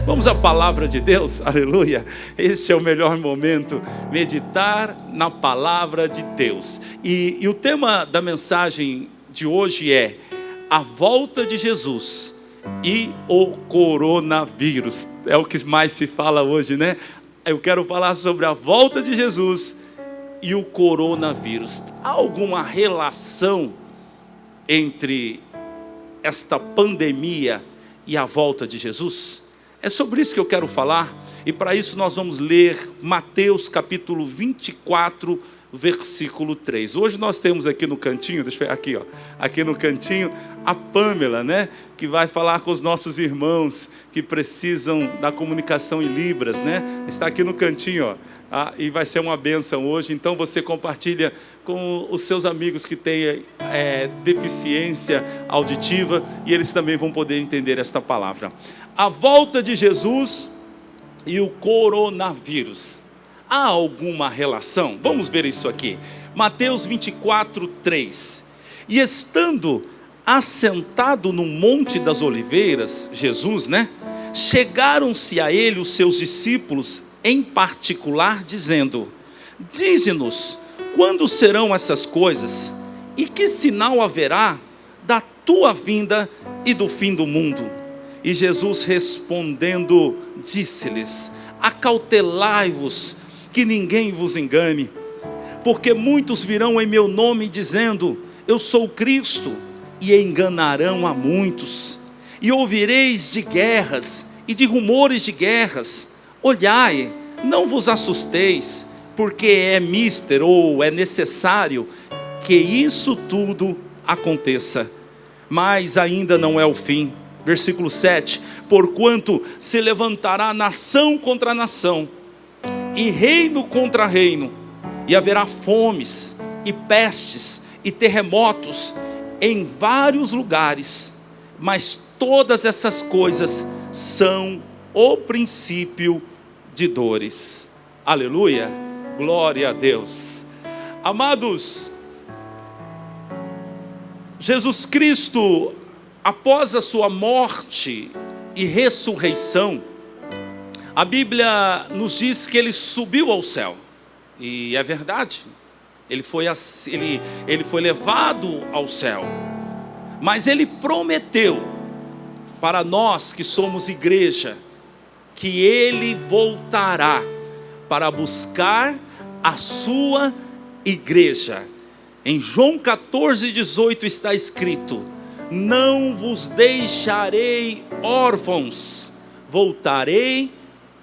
Vamos à palavra de Deus, aleluia. Esse é o melhor momento, meditar na palavra de Deus. E o tema da mensagem de hoje é a volta de Jesus e o coronavírus. É o que mais se fala hoje, né? Eu quero falar sobre a volta de Jesus e o coronavírus. Há alguma relação entre esta pandemia e a volta de Jesus? É sobre isso que eu quero falar, e para isso nós vamos ler Mateus capítulo 24, versículo 3. Hoje nós temos aqui no cantinho, deixa eu ver aqui, ó, aqui no cantinho, a Pamela, né, que vai falar com os nossos irmãos que precisam da comunicação em Libras, né, está aqui no cantinho, ó, e vai ser uma bênção hoje. Então você compartilha com os seus amigos que têm deficiência auditiva, e eles também vão poder entender esta palavra. A volta de Jesus e o coronavírus. Há alguma relação? Vamos ver isso aqui. Mateus 24, 3. E estando assentado no Monte das Oliveiras, Jesus, né? Chegaram-se a ele os seus discípulos em particular, dizendo: dize-nos, quando serão essas coisas? E que sinal haverá da tua vinda e do fim do mundo? E Jesus respondendo, disse-lhes: acautelai-vos, que ninguém vos engane, porque muitos virão em meu nome dizendo: eu sou o Cristo, e enganarão a muitos. E ouvireis de guerras e de rumores de guerras. Olhai, não vos assusteis, porque é mister, ou é necessário que isso tudo aconteça, mas ainda não é o fim. Versículo 7, porquanto se levantará nação contra nação, e reino contra reino, e haverá fomes, e pestes, e terremotos, em vários lugares, mas todas essas coisas são o princípio de dores. Aleluia, glória a Deus. Amados, Jesus Cristo, após a sua morte e ressurreição, a Bíblia nos diz que ele subiu ao céu, e é verdade, ele foi levado ao céu, mas ele prometeu para nós que somos igreja, que ele voltará para buscar a sua igreja. Em João 14, 18 está escrito: não vos deixarei órfãos, voltarei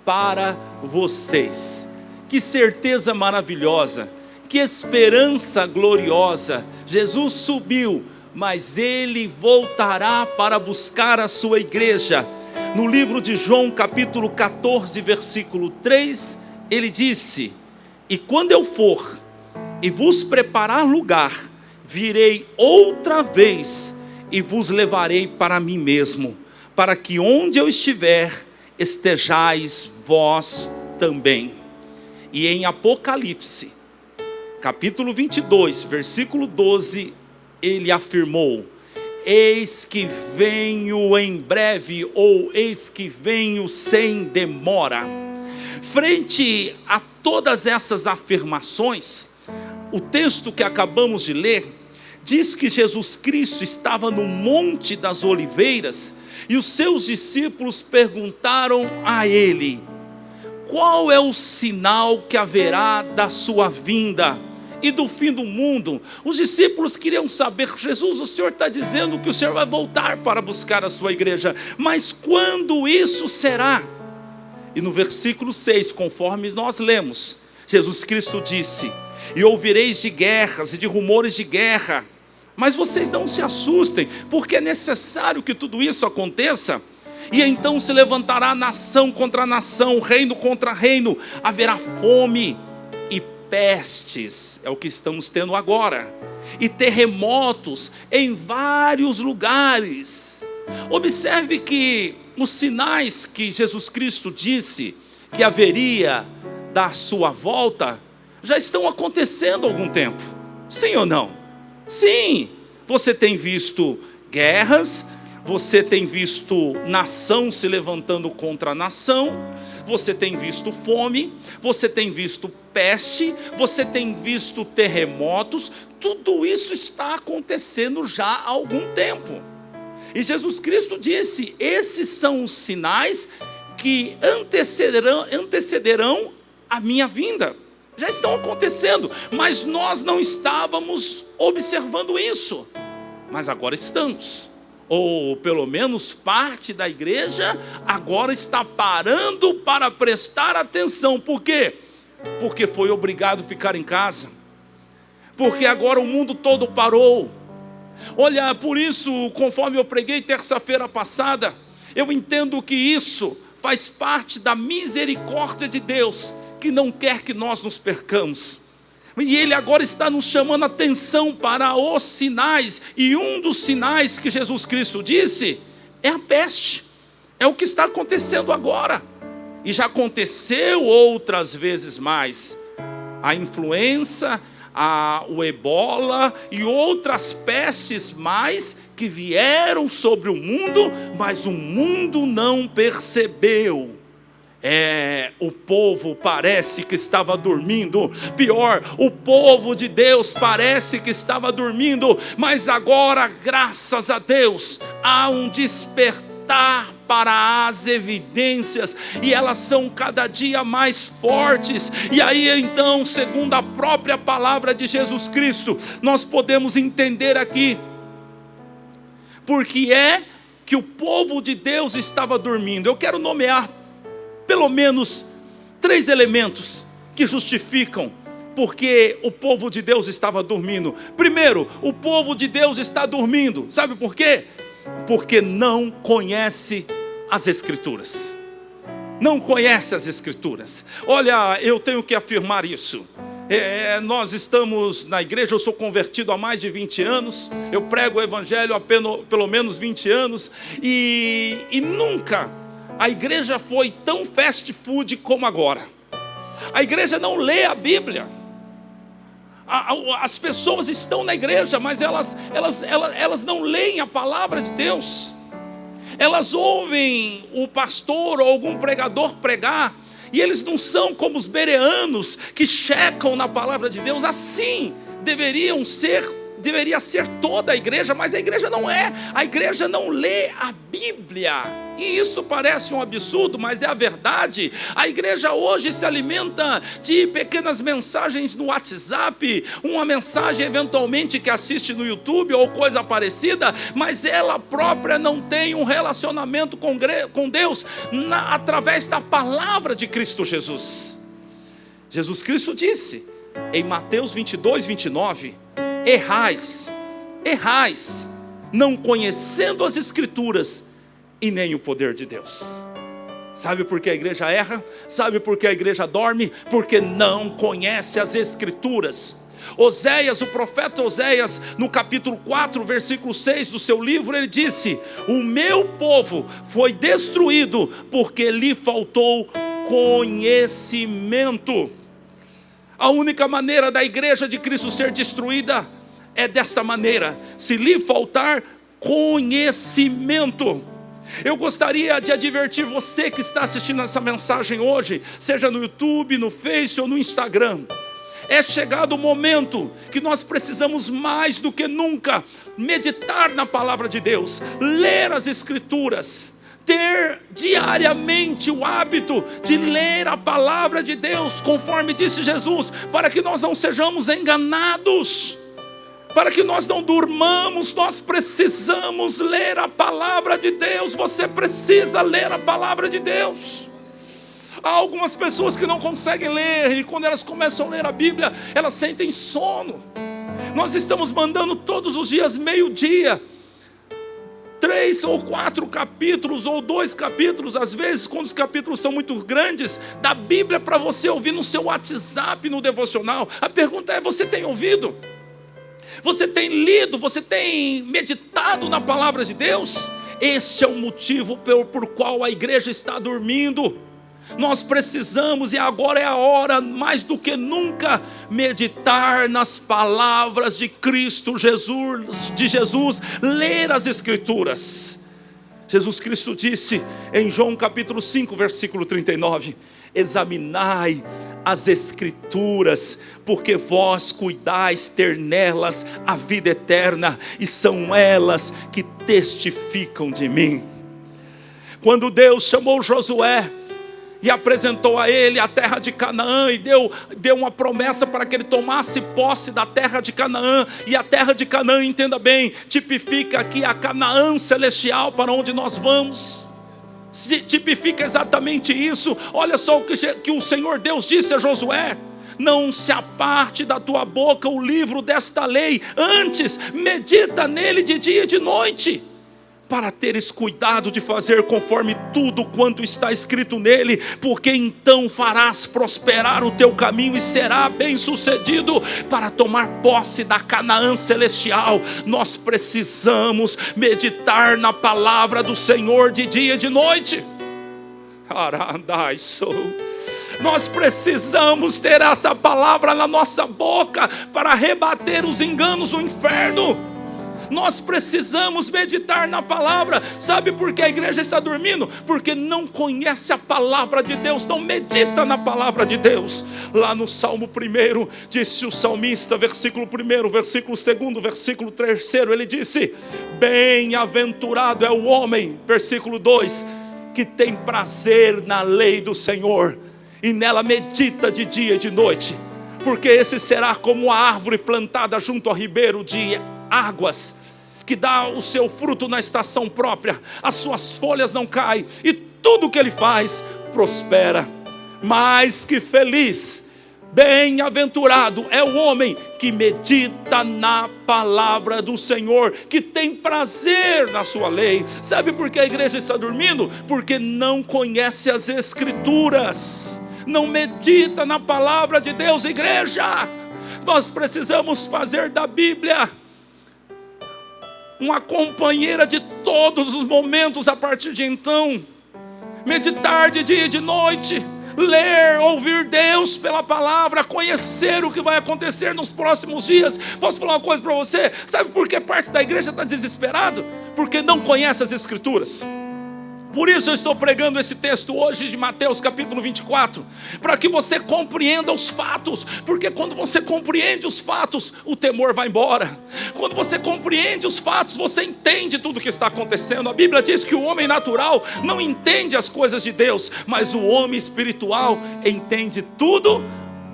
para vocês. Que certeza maravilhosa, que esperança gloriosa. Jesus subiu, mas ele voltará para buscar a sua igreja. No livro de João capítulo 14, versículo 3, ele disse: e quando eu for e vos preparar lugar, virei outra vez e vos levarei para mim mesmo, para que onde eu estiver, estejais vós também. E em Apocalipse, capítulo 22, versículo 12, ele afirmou: eis que venho em breve, ou eis que venho sem demora. Frente a todas essas afirmações, o texto que acabamos de ler diz que Jesus Cristo estava no Monte das Oliveiras, e os seus discípulos perguntaram a ele: qual é o sinal que haverá da sua vinda e do fim do mundo? Os discípulos queriam saber: Jesus, o Senhor está dizendo que o Senhor vai voltar para buscar a sua igreja, mas quando isso será? E no versículo 6, conforme nós lemos, Jesus Cristo disse: e ouvireis de guerras e de rumores de guerra, mas vocês não se assustem, porque é necessário que tudo isso aconteça. E então se levantará nação contra nação, reino contra reino, haverá fome e pestes, é o que estamos tendo agora, e terremotos em vários lugares. Observe que os sinais que Jesus Cristo disse que haveria da sua volta já estão acontecendo há algum tempo. Sim ou não? Sim, você tem visto guerras, Você tem visto nação se levantando contra nação, você tem visto fome, você tem visto peste, você tem visto terremotos. Tudo isso está acontecendo já há algum tempo. E Jesus Cristo disse: esses são os sinais que antecederão a minha vinda. Já estão acontecendo, mas nós não estávamos observando isso. Mas agora estamos. Ou pelo menos parte da igreja agora está parando para prestar atenção. Por quê? Porque foi obrigado a ficar em casa. Porque agora o mundo todo parou. Olha, por isso, conforme eu preguei terça-feira passada, eu entendo que isso faz parte da misericórdia de Deus, que não quer que nós nos percamos. E Ele agora está nos chamando a atenção para os sinais. E um dos sinais que Jesus Cristo disse é a peste. É o que está acontecendo agora. E já aconteceu outras vezes mais. A influenza, o ebola e outras pestes mais que vieram sobre o mundo, mas o mundo não percebeu. O povo parece que estava dormindo. Pior, o povo de Deus parece que estava dormindo. Mas agora, graças a Deus, há um despertar para as evidências, e elas são cada dia mais fortes. E aí então, segundo a própria palavra de Jesus Cristo, nós podemos entender aqui porque é que o povo de Deus estava dormindo. Eu quero nomear pelo menos 3 elementos que justificam porque o povo de Deus estava dormindo. Primeiro, o povo de Deus está dormindo. Sabe por quê? Porque não conhece as Escrituras. Não conhece as Escrituras. Olha, eu tenho que afirmar isso. Nós estamos na igreja, eu sou convertido há mais de 20 anos, eu prego o evangelho há pelo menos 20 anos, e nunca a igreja foi tão fast food como agora. A igreja não lê a Bíblia. As pessoas estão na igreja, mas elas não leem a palavra de Deus. Elas ouvem o pastor ou algum pregador pregar, e eles não são como os bereanos que checam na palavra de Deus. Assim deveria ser toda a igreja, mas a igreja não é. A igreja não lê a Bíblia. E isso parece um absurdo, mas é a verdade. A igreja hoje se alimenta de pequenas mensagens no WhatsApp, uma mensagem eventualmente que assiste no YouTube ou coisa parecida, mas ela própria não tem um relacionamento com Deus através da palavra de Cristo Jesus. Jesus Cristo disse em Mateus 22, 29: errais, não conhecendo as Escrituras e nem o poder de Deus. Sabe por que a igreja erra? Sabe por que a igreja dorme? Porque não conhece as Escrituras. Oséias, o profeta Oséias, no capítulo 4, versículo 6 do seu livro, ele disse: o meu povo foi destruído porque lhe faltou conhecimento. A única maneira da igreja de Cristo ser destruída é desta maneira: se lhe faltar conhecimento. Eu gostaria de advertir você que está assistindo essa mensagem hoje, seja no YouTube, no Face ou no Instagram. É chegado o momento que nós precisamos mais do que nunca meditar na palavra de Deus, ler as Escrituras, ter diariamente o hábito de ler a palavra de Deus, conforme disse Jesus, para que nós não sejamos enganados, para que nós não durmamos. Nós precisamos ler a palavra de Deus. Você precisa ler a palavra de Deus. Há algumas pessoas que não conseguem ler, e quando elas começam a ler a Bíblia, elas sentem sono. Nós estamos mandando todos os dias, meio-dia, 3 ou 4 capítulos, ou 2 capítulos, às vezes, quando os capítulos são muito grandes, da Bíblia para você ouvir no seu WhatsApp, no devocional. A pergunta é: você tem ouvido? Você tem lido? Você tem meditado na palavra de Deus? Este é o motivo por qual a igreja está dormindo. Nós precisamos, e agora é a hora, mais do que nunca, meditar nas palavras de Cristo Jesus, ler as Escrituras. Jesus Cristo disse em João capítulo 5, versículo 39, examinai as Escrituras, porque vós cuidais ter nelas a vida eterna, e são elas que testificam de mim. Quando Deus chamou Josué e apresentou a ele a terra de Canaã, e deu uma promessa para que ele tomasse posse da terra de Canaã, e a terra de Canaã, entenda bem, tipifica aqui a Canaã celestial para onde nós vamos, tipifica exatamente isso. Olha só o que o Senhor Deus disse a Josué: não se aparte da tua boca o livro desta lei, antes medita nele de dia e de noite, para teres cuidado de fazer conforme tudo quanto está escrito nele, porque então farás prosperar o teu caminho e será bem sucedido. Para tomar posse da Canaã celestial, nós precisamos meditar na palavra do Senhor de dia e de noite. Nós precisamos ter essa palavra na nossa boca para rebater os enganos do inferno. Nós precisamos meditar na palavra. Sabe por que a igreja está dormindo? Porque não conhece a palavra de Deus, não medita na palavra de Deus. Lá no Salmo 1, disse o salmista, versículo 1, versículo 2, versículo 3, ele disse: bem-aventurado é o homem, versículo 2, que tem prazer na lei do Senhor, e nela medita de dia e de noite. Porque esse será como a árvore plantada junto ao ribeiro de águas, que dá o seu fruto na estação própria, as suas folhas não caem, e tudo que ele faz prospera. Mais que feliz, bem-aventurado é o homem que medita na palavra do Senhor, que tem prazer na sua lei. Sabe por que a igreja está dormindo? Porque não conhece as Escrituras, não medita na palavra de Deus. Igreja, nós precisamos fazer da Bíblia uma companheira de todos os momentos a partir de então. Meditar de dia e de noite, ler, ouvir Deus pela palavra, conhecer o que vai acontecer nos próximos dias. Posso falar uma coisa para você? Sabe por que parte da igreja está desesperado? Porque não conhece as Escrituras. Por isso eu estou pregando esse texto hoje de Mateus capítulo 24, para que você compreenda os fatos, porque quando você compreende os fatos, o temor vai embora. Quando você compreende os fatos, você entende tudo o que está acontecendo. A Bíblia diz que o homem natural não entende as coisas de Deus, mas o homem espiritual entende tudo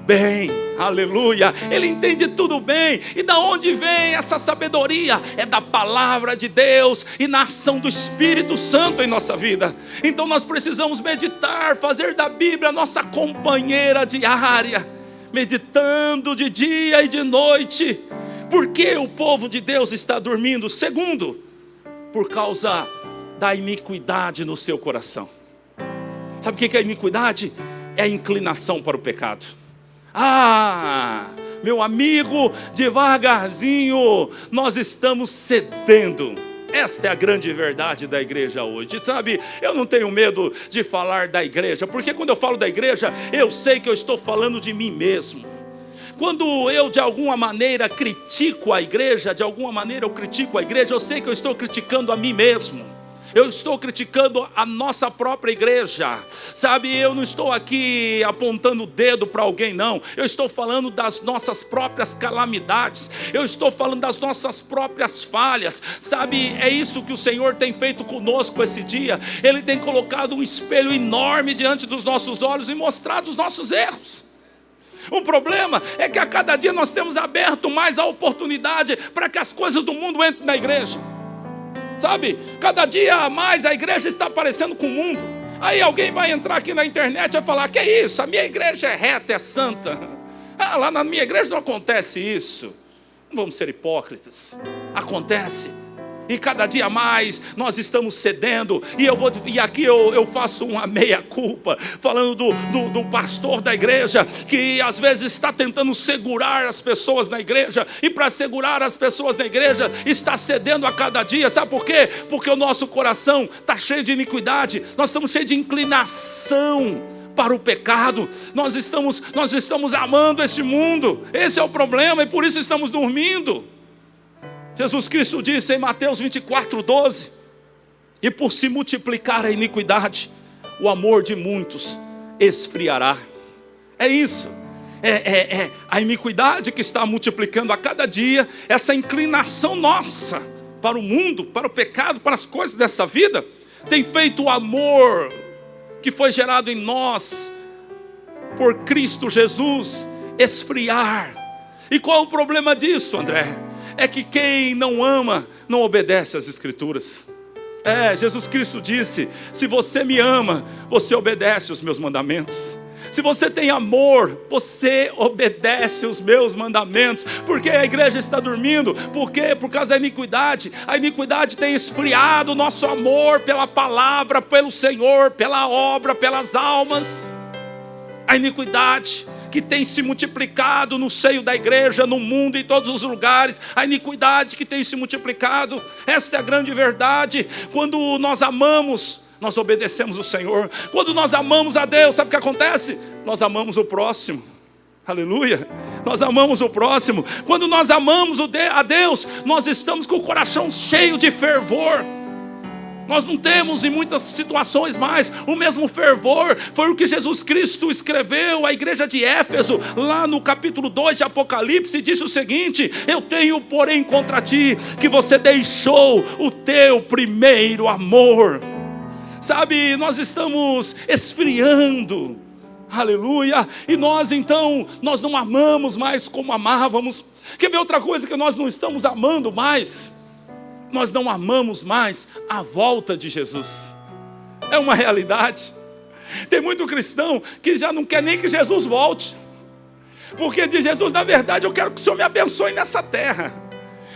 bem. Aleluia, ele entende tudo bem. E da onde vem essa sabedoria? É da palavra de Deus e na ação do Espírito Santo em nossa vida. Então nós precisamos meditar, fazer da Bíblia a nossa companheira diária, meditando de dia e de noite. Por que o povo de Deus está dormindo? Segundo, por causa da iniquidade no seu coração. Sabe o que é a iniquidade? É a inclinação para o pecado. Meu amigo, devagarzinho, nós estamos cedendo. Esta é a grande verdade da igreja hoje. Sabe, eu não tenho medo de falar da igreja, porque quando eu falo da igreja, eu sei que eu estou falando de mim mesmo. Quando eu de alguma maneira critico a igreja, eu sei que eu estou criticando a mim mesmo. Eu estou criticando a nossa própria igreja. Sabe, eu não estou aqui apontando o dedo para alguém, não. Eu estou falando das nossas próprias calamidades. Eu estou falando das nossas próprias falhas. Sabe, é isso que o Senhor tem feito conosco esse dia. Ele tem colocado um espelho enorme diante dos nossos olhos e mostrado os nossos erros. O problema é que a cada dia nós temos aberto mais a oportunidade para que as coisas do mundo entrem na igreja. Sabe, cada dia mais a igreja está parecendo com o mundo. Aí alguém vai entrar aqui na internet e vai falar: que é isso? A minha igreja é reta, é santa. Lá na minha igreja não acontece isso. Não vamos ser hipócritas. Acontece. E cada dia mais nós estamos cedendo. E aqui eu faço uma meia-culpa, falando do pastor da igreja, que às vezes está tentando segurar as pessoas na igreja. E para segurar as pessoas na igreja, está cedendo a cada dia. Sabe por quê? Porque o nosso coração está cheio de iniquidade. Nós estamos cheios de inclinação para o pecado. Nós estamos amando esse mundo. Esse é o problema, e por isso estamos dormindo. Jesus Cristo disse em Mateus 24:12: E por se multiplicar a iniquidade, o amor de muitos esfriará. É isso. É a iniquidade que está multiplicando a cada dia. Essa inclinação nossa para o mundo, para o pecado, para as coisas dessa vida, tem feito o amor que foi gerado em nós por Cristo Jesus esfriar. E qual é o problema disso, André? É que quem não ama não obedece às Escrituras. Jesus Cristo disse: se você me ama, você obedece os meus mandamentos. Se você tem amor, você obedece os meus mandamentos. Porque a igreja está dormindo? Por quê? Por causa da iniquidade. A iniquidade tem esfriado o nosso amor pela palavra, pelo Senhor, pela obra, pelas almas. A iniquidade que tem se multiplicado no seio da igreja, no mundo, em todos os lugares. A iniquidade que tem se multiplicado. Esta é a grande verdade. Quando nós amamos, nós obedecemos o Senhor. Quando nós amamos a Deus, sabe o que acontece? Nós amamos o próximo. Aleluia. Nós amamos o próximo. Quando nós amamos a Deus, nós estamos com o coração cheio de fervor. Nós não temos em muitas situações mais o mesmo fervor. Foi o que Jesus Cristo escreveu à igreja de Éfeso, lá no capítulo 2 de Apocalipse. Disse o seguinte: eu tenho porém contra ti que você deixou o teu primeiro amor. Sabe, nós estamos esfriando. Aleluia. E nós então, nós não amamos mais como amávamos. Quer ver outra coisa que nós não estamos amando mais? Nós não amamos mais a volta de Jesus. É uma realidade. Tem muito cristão que já não quer nem que Jesus volte. Porque diz: Jesus, na verdade eu quero que o Senhor me abençoe nessa terra.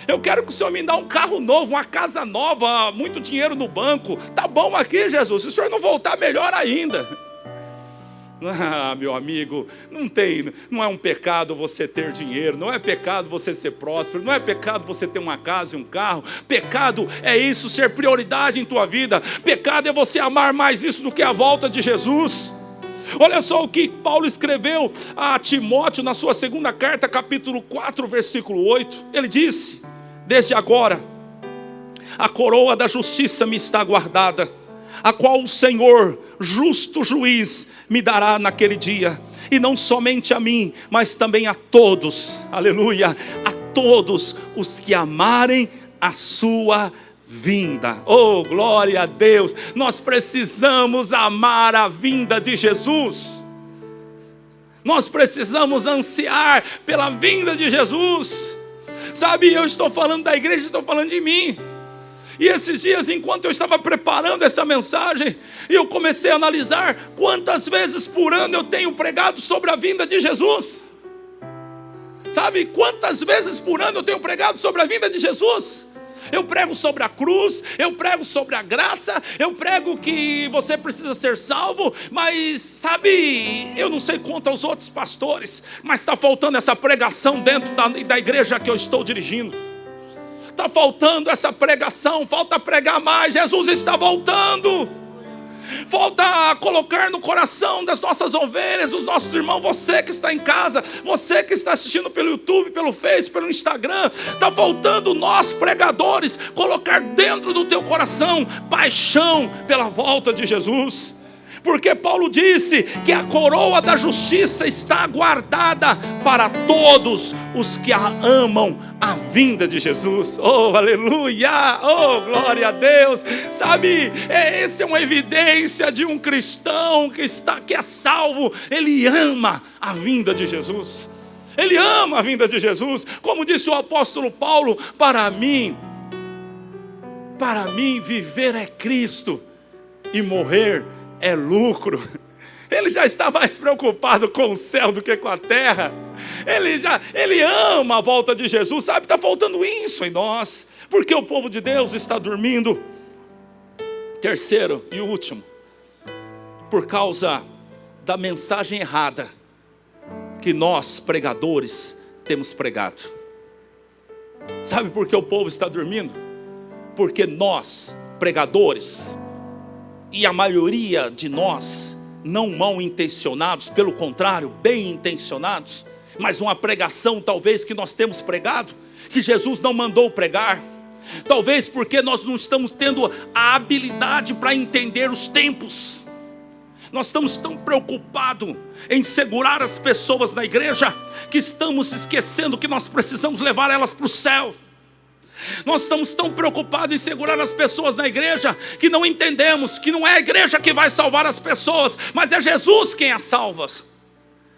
Eu quero que o Senhor me dê um carro novo, uma casa nova, muito dinheiro no banco. Tá bom aqui, Jesus, se o Senhor não voltar, melhor ainda. Ah, meu amigo, não é um pecado você ter dinheiro, não é pecado você ser próspero, não é pecado você ter uma casa e um carro. Pecado é isso, ser prioridade em tua vida. Pecado é você amar mais isso do que a volta de Jesus. Olha só o que Paulo escreveu a Timóteo na sua segunda carta, capítulo 4, versículo 8. Ele disse: desde agora a coroa da justiça me está guardada, a qual o Senhor, justo juiz, me dará naquele dia. E não somente a mim, mas também a todos, aleluia, a todos os que amarem a sua vinda. Oh, glória a Deus. Nós precisamos amar a vinda de Jesus. Nós precisamos ansiar pela vinda de Jesus. Sabe, eu estou falando da igreja, estou falando de mim. E esses dias, enquanto eu estava preparando essa mensagem, eu comecei a analisar quantas vezes por ano eu tenho pregado sobre a vinda de Jesus. Sabe, quantas vezes por ano eu tenho pregado sobre a vinda de Jesus? Eu prego sobre a cruz, eu prego sobre a graça, eu prego que você precisa ser salvo. Mas sabe, eu não sei quanto aos outros pastores, mas está faltando essa pregação dentro da igreja que eu estou dirigindo. Está faltando essa pregação, falta pregar mais. Jesus está voltando. Falta colocar no coração das nossas ovelhas, dos nossos irmãos. Você que está em casa, você que está assistindo pelo YouTube, pelo Face, pelo Instagram, está faltando nós pregadores colocar dentro do teu coração paixão pela volta de Jesus. Porque Paulo disse que a coroa da justiça está guardada para todos os que amam a vinda de Jesus. Oh, aleluia! Oh, glória a Deus! Sabe, essa é uma evidência de um cristão que é salvo. Ele ama a vinda de Jesus. Ele ama a vinda de Jesus. Como disse o apóstolo Paulo: para mim viver é Cristo e morrer é lucro. Ele já está mais preocupado com o céu do que com a terra. Ele ama a volta de Jesus. Sabe, está faltando isso em nós, porque o povo de Deus está dormindo. Terceiro e último, por causa da mensagem errada que nós pregadores temos pregado. Sabe por que o povo está dormindo? Porque nós pregadores, e a maioria de nós, não mal intencionados, pelo contrário, bem intencionados, mas uma pregação talvez que nós temos pregado, que Jesus não mandou pregar. Talvez porque nós não estamos tendo a habilidade para entender os tempos. Nós estamos tão preocupados em segurar as pessoas na igreja, que estamos esquecendo que nós precisamos levar elas para o céu. Nós estamos tão preocupados em segurar as pessoas na igreja, que não entendemos que não é a igreja que vai salvar as pessoas, mas é Jesus quem as salva.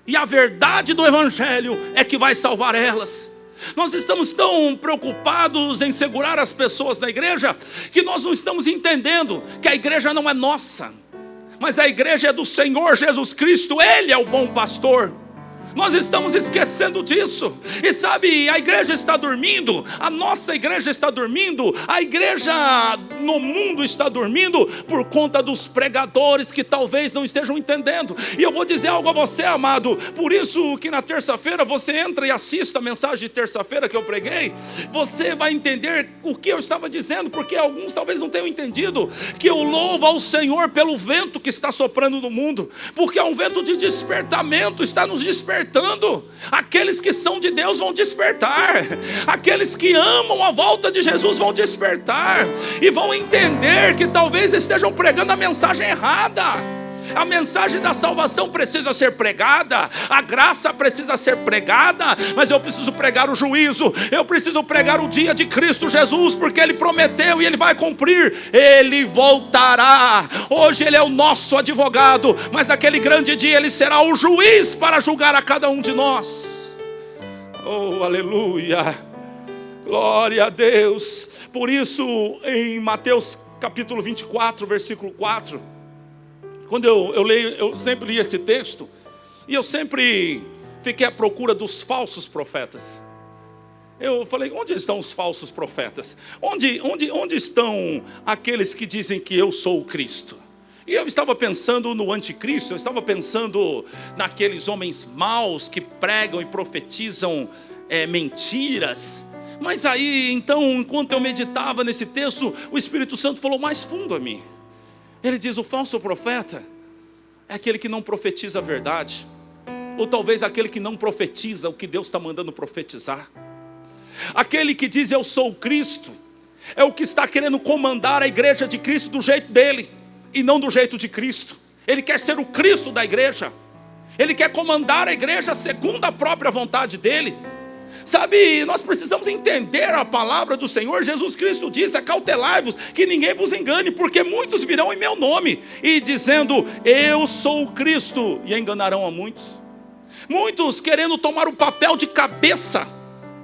E a verdade do evangelho é que vai salvar elas. Nós estamos tão preocupados em segurar as pessoas na igreja, que nós não estamos entendendo que a igreja não é nossa, mas a igreja é do Senhor Jesus Cristo. Ele é o bom pastor. Nós estamos esquecendo disso. E sabe, a igreja está dormindo, a nossa igreja está dormindo, a igreja no mundo está dormindo por conta dos pregadores que talvez não estejam entendendo. E eu vou dizer algo a você, amado. Por isso que na terça-feira você entra e assista a mensagem de terça-feira que eu preguei. Você vai entender o que eu estava dizendo, porque alguns talvez não tenham entendido que eu louvo ao Senhor pelo vento que está soprando no mundo, porque é um vento de despertamento, está nos despertando. Aqueles que são de Deus vão despertar, aqueles que amam a volta de Jesus vão despertar e vão entender que talvez estejam pregando a mensagem errada. A mensagem da salvação precisa ser pregada, a graça precisa ser pregada, mas eu preciso pregar o juízo, eu preciso pregar o dia de Cristo Jesus, porque Ele prometeu e Ele vai cumprir. Ele voltará. Hoje Ele é o nosso advogado, mas naquele grande dia Ele será o juiz para julgar a cada um de nós. Oh, aleluia, glória a Deus. Por isso em Mateus capítulo 24, versículo 4, quando eu leio, eu sempre li esse texto, e eu sempre fiquei à procura dos falsos profetas. Eu falei, onde estão os falsos profetas? Onde estão aqueles que dizem que eu sou o Cristo? E eu estava pensando no anticristo, eu estava pensando naqueles homens maus que pregam e profetizam mentiras. Mas aí, então, enquanto eu meditava nesse texto, o Espírito Santo falou mais fundo a mim. Ele diz, o falso profeta é aquele que não profetiza a verdade, ou talvez aquele que não profetiza o que Deus está mandando profetizar. Aquele que diz eu sou o Cristo, é o que está querendo comandar a igreja de Cristo do jeito dele, e não do jeito de Cristo. Ele quer ser o Cristo da igreja, ele quer comandar a igreja segundo a própria vontade dele. Sabe, nós precisamos entender a palavra do Senhor. Jesus Cristo disse, acautelai-vos que ninguém vos engane, porque muitos virão em meu nome, e dizendo, eu sou o Cristo, e enganarão a muitos. Muitos querendo tomar o papel de cabeça,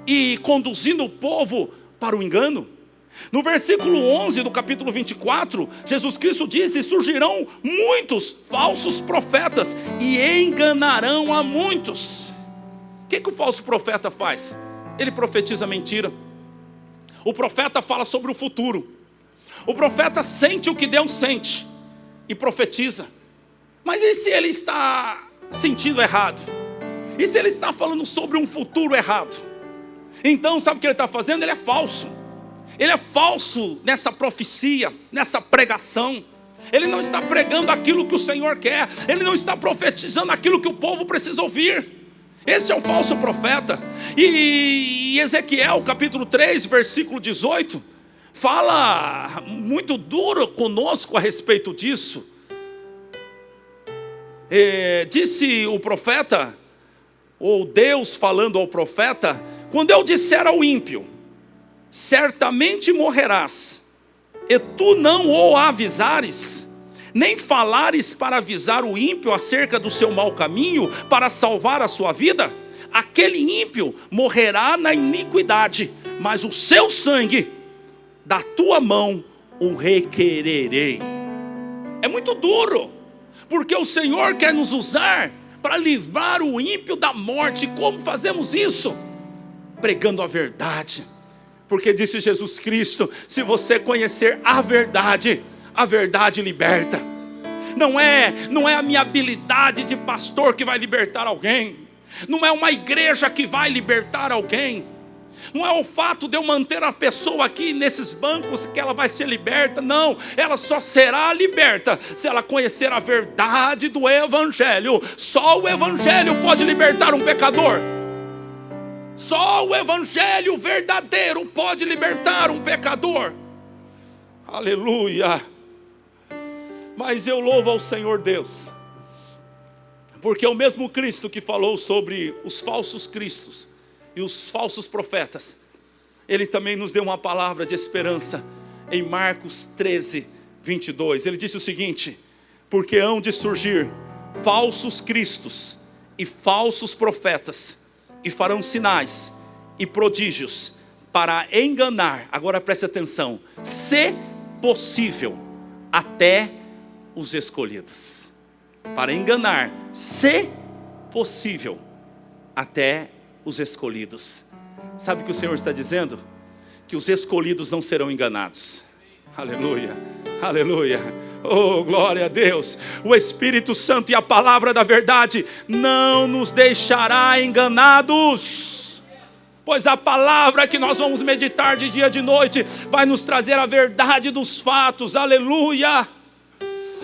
e conduzindo o povo para o engano. No versículo 11 do capítulo 24, Jesus Cristo disse, surgirão muitos falsos profetas, e enganarão a muitos. O que o falso profeta faz? Ele profetiza mentira. O profeta fala sobre o futuro. O profeta sente o que Deus sente e profetiza. Mas e se ele está sentindo errado? E se ele está falando sobre um futuro errado? Então sabe o que ele está fazendo? Ele é falso. Ele é falso nessa profecia, nessa pregação. Ele não está pregando aquilo que o Senhor quer. Ele não está profetizando aquilo que o povo precisa ouvir. Este é o falso profeta. E Ezequiel capítulo 3 versículo 18 fala muito duro conosco a respeito disso. Disse o profeta, ou Deus falando ao profeta, quando eu disser ao ímpio, certamente morrerás, e tu não o avisares, nem falares para avisar o ímpio acerca do seu mau caminho, para salvar a sua vida, aquele ímpio morrerá na iniquidade, mas o seu sangue da tua mão o requererei. É muito duro, porque o Senhor quer nos usar para livrar o ímpio da morte. Como fazemos isso? Pregando a verdade, porque disse Jesus Cristo, se você conhecer a verdade liberta. Não é a minha habilidade de pastor que vai libertar alguém. Não é uma igreja que vai libertar alguém. Não é o fato de eu manter a pessoa aqui nesses bancos que ela vai ser liberta. Não, ela só será liberta se ela conhecer a verdade do evangelho. Só o evangelho pode libertar um pecador. Só o evangelho verdadeiro pode libertar um pecador. Aleluia. Mas eu louvo ao Senhor Deus, porque o mesmo Cristo que falou sobre os falsos cristos e os falsos profetas, Ele também nos deu uma palavra de esperança em Marcos 13, 22. Ele disse o seguinte: porque hão de surgir falsos cristos e falsos profetas, e farão sinais e prodígios para enganar, agora preste atenção, se possível, até os escolhidos. Para enganar, se possível, até os escolhidos. Sabe o que o Senhor está dizendo? Que os escolhidos não serão enganados. Aleluia, aleluia. Oh, glória a Deus. O Espírito Santo e a palavra da verdade não nos deixará enganados, pois a palavra que nós vamos meditar de dia e de noite vai nos trazer a verdade dos fatos. Aleluia.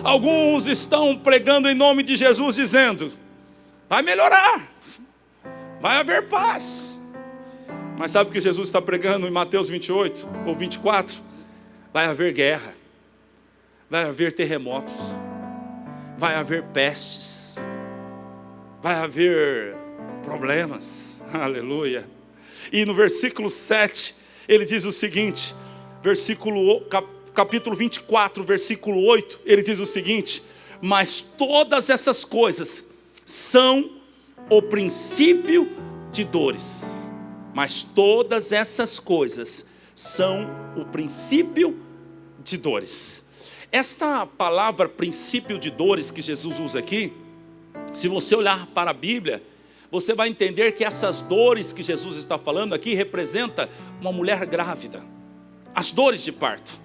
Alguns estão pregando em nome de Jesus, dizendo: vai melhorar, vai haver paz. Mas sabe o que Jesus está pregando em Mateus 28 ou 24? Vai haver guerra, vai haver terremotos, vai haver pestes, vai haver problemas. Aleluia. E no versículo 7 ele diz o seguinte, capítulo 24, versículo 8, ele diz o seguinte: mas todas essas coisas são o princípio de dores. Mas todas essas coisas são o princípio de dores. Esta palavra princípio de dores que Jesus usa aqui, se você olhar para a Bíblia, você vai entender que essas dores que Jesus está falando aqui representa uma mulher grávida. As dores de parto.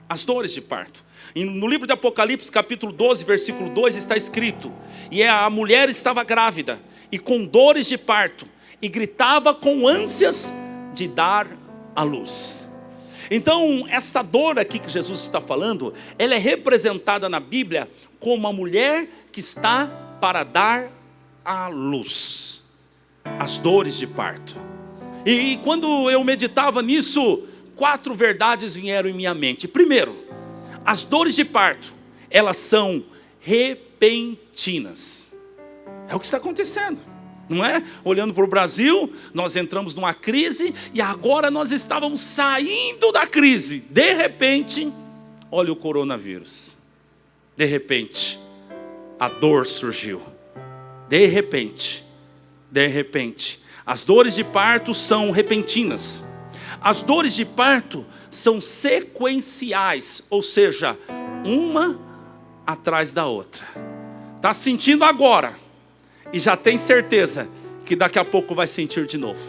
As dores de parto. E no livro de Apocalipse, capítulo 12, versículo 2, está escrito: e a mulher estava grávida e com dores de parto, e gritava com ânsias de dar à luz. Então, esta dor aqui que Jesus está falando, ela é representada na Bíblia como uma mulher que está para dar à luz. As dores de parto. E quando eu meditava nisso, 4 verdades vieram em minha mente. Primeiro, as dores de parto, elas são repentinas. É o que está acontecendo, não é? Olhando para o Brasil, nós entramos numa crise e agora nós estávamos saindo da crise. De repente, olha o coronavírus. De repente, a dor surgiu. De repente, as dores de parto são repentinas. As dores de parto são sequenciais, ou seja, uma atrás da outra. Está sentindo agora e já tem certeza que daqui a pouco vai sentir de novo.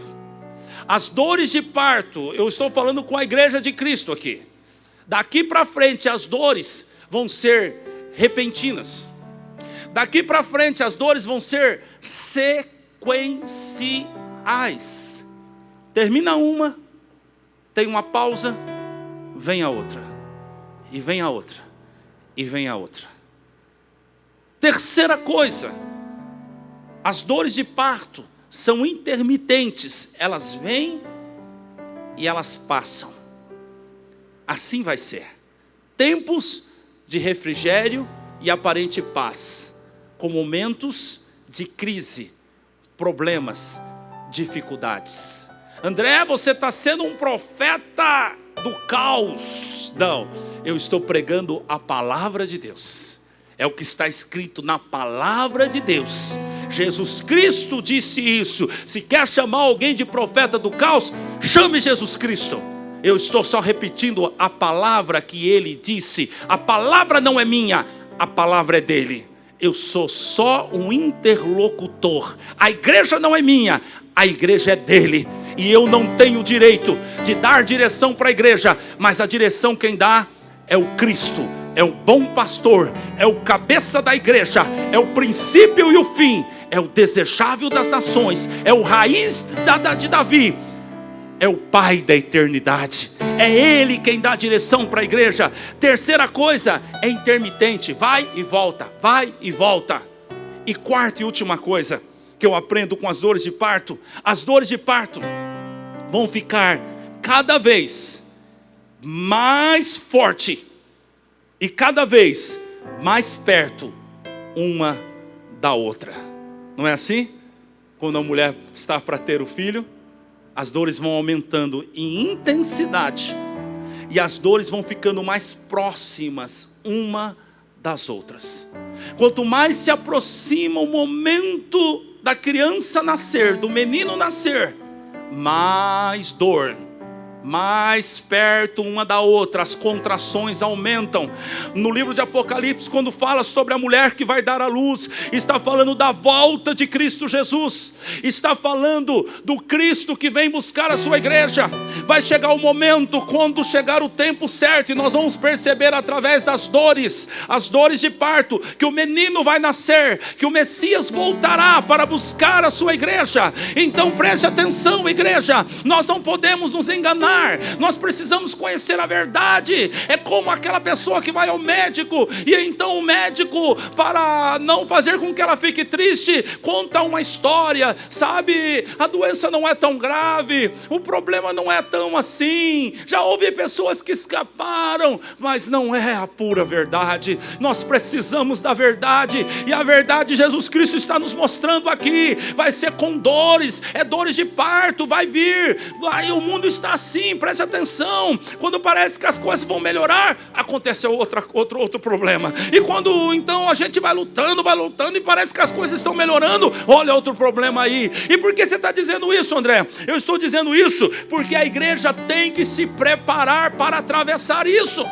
As dores de parto, eu estou falando com a igreja de Cristo aqui. Daqui para frente as dores vão ser repentinas. Daqui para frente as dores vão ser sequenciais. Termina uma, tem uma pausa, vem a outra, e vem a outra, e vem a outra. Terceira coisa, as dores de parto são intermitentes, elas vêm e elas passam. Assim vai ser. Tempos de refrigério e aparente paz, com momentos de crise, problemas, dificuldades. André, você está sendo um profeta do caos. Não, eu estou pregando a palavra de Deus. É o que está escrito na palavra de Deus. Jesus Cristo disse isso. Se quer chamar alguém de profeta do caos, chame Jesus Cristo. Eu estou só repetindo a palavra que ele disse. A palavra não é minha, a palavra é dele. Eu sou só um interlocutor. A igreja não é minha, a igreja é dele. E eu não tenho direito de dar direção para a igreja, mas a direção quem dá é o Cristo, é o bom pastor, é o cabeça da igreja, é o princípio e o fim, é o desejável das nações, é o raiz de Davi, é o Pai da eternidade. É Ele quem dá direção para a igreja. Terceira coisa, é intermitente, vai e volta, vai e volta. E quarta e última coisa, que eu aprendo com as dores de parto? As dores de parto vão ficar cada vez mais forte e cada vez mais perto uma da outra. Não é assim? Quando a mulher está para ter o filho, as dores vão aumentando em intensidade e as dores vão ficando mais próximas uma das outras. Quanto mais se aproxima o momento da criança nascer, do menino nascer, mais dor, mais perto uma da outra, as contrações aumentam. No livro de Apocalipse, quando fala sobre a mulher que vai dar à luz, está falando da volta de Cristo Jesus, está falando do Cristo que vem buscar a sua igreja. Vai chegar o momento, quando chegar o tempo certo, e nós vamos perceber através das dores, as dores de parto, que o menino vai nascer, que o Messias voltará para buscar a sua igreja. Então preste atenção, igreja, nós não podemos nos enganar. Nós precisamos conhecer a verdade. É como aquela pessoa que vai ao médico, e então o médico, para não fazer com que ela fique triste, conta uma história. Sabe, a doença não é tão grave, o problema não é tão assim. Já houve pessoas que escaparam, mas não é a pura verdade. Nós precisamos da verdade, e a verdade Jesus Cristo está nos mostrando aqui. Vai ser com dores, é dores de parto, vai vir. Aí o mundo está assim. Preste atenção, quando parece que as coisas vão melhorar, acontece outro problema. E quando então a gente vai lutando e parece que as coisas estão melhorando, olha outro problema aí. E por que você está dizendo isso, André? Eu estou dizendo isso porque a igreja tem que se preparar para atravessar isso.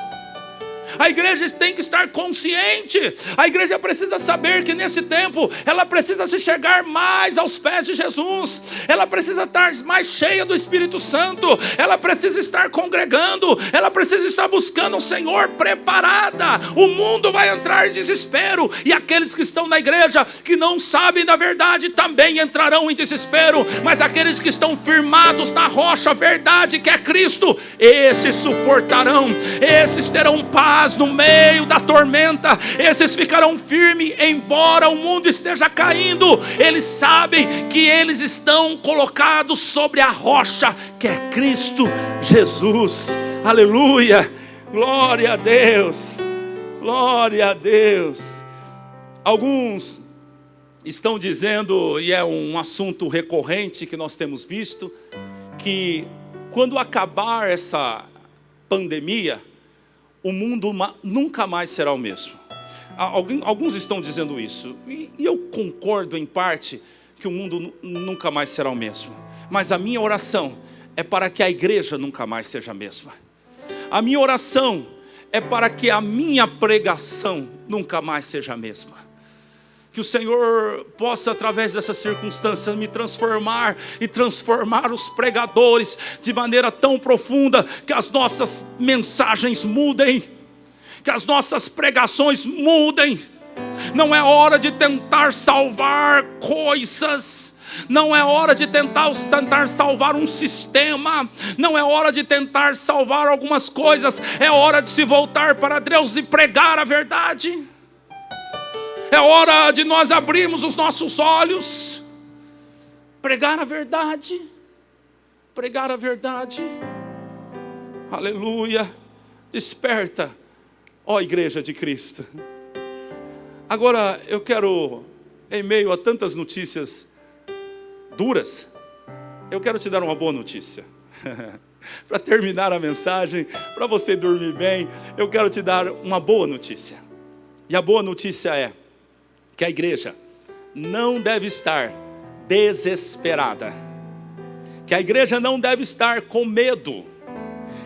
A igreja tem que estar consciente. A igreja precisa saber que nesse tempo ela precisa se chegar mais aos pés de Jesus. Ela precisa estar mais cheia do Espírito Santo. Ela precisa estar congregando. Ela precisa estar buscando o Senhor preparada. O mundo vai entrar em desespero, e aqueles que estão na igreja que não sabem da verdade também entrarão em desespero. Mas aqueles que estão firmados na rocha verdade, que é Cristo, esses suportarão. Esses terão paz no meio da tormenta. Esses ficarão firmes, embora o mundo esteja caindo. Eles sabem que eles estão colocados sobre a rocha, que é Cristo Jesus. Aleluia, glória a Deus, glória a Deus. Alguns estão dizendo, e é um assunto recorrente que nós temos visto, que quando acabar essa pandemia, o mundo nunca mais será o mesmo. Alguns estão dizendo isso, e eu concordo em parte que o mundo nunca mais será o mesmo. Mas a minha oração é para que a igreja nunca mais seja a mesma. A minha oração é para que a minha pregação nunca mais seja a mesma. Que o Senhor possa, através dessas circunstâncias, me transformar e transformar os pregadores de maneira tão profunda que as nossas mensagens mudem, que as nossas pregações mudem. Não é hora de tentar salvar coisas. Não é hora de tentar salvar um sistema. Não é hora de tentar salvar algumas coisas. É hora de se voltar para Deus e pregar a verdade. É hora de nós abrirmos os nossos olhos, pregar a verdade, pregar a verdade. Aleluia, desperta, ó igreja de Cristo. Agora eu quero, em meio a tantas notícias duras, eu quero te dar uma boa notícia. Para terminar a mensagem, para você dormir bem, eu quero te dar uma boa notícia. E a boa notícia é que a igreja não deve estar desesperada, que a igreja não deve estar com medo,